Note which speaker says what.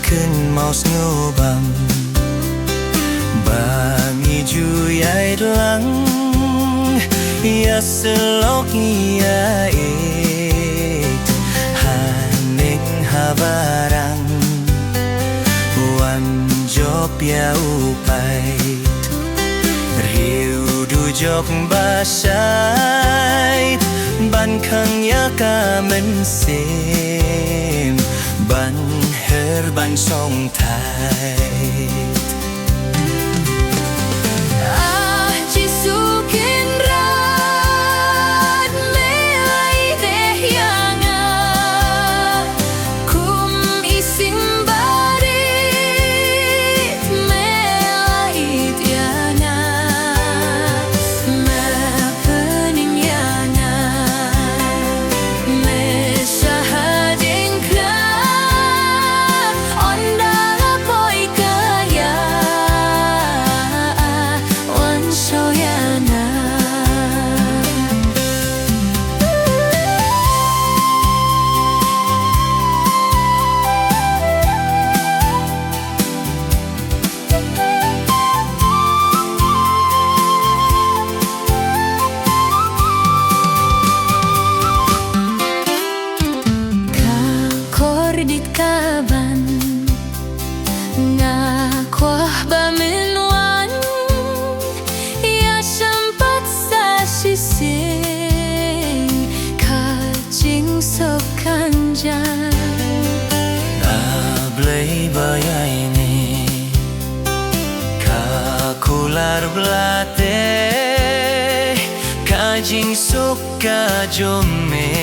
Speaker 1: ขึ้นเมาสโงบังบางอีจูยายหลังยาสลอกยาเอหาเน็งหาบารังวันจบยาวไปริวดูจกบาชายบันคังยากามันเซมบันเฮอร์บันส่งไทย
Speaker 2: kaban nga kwah ba minwan ya sempat sa sising kajing sok kanjan
Speaker 1: ablay bayay ni kakular blate kajing sok kajome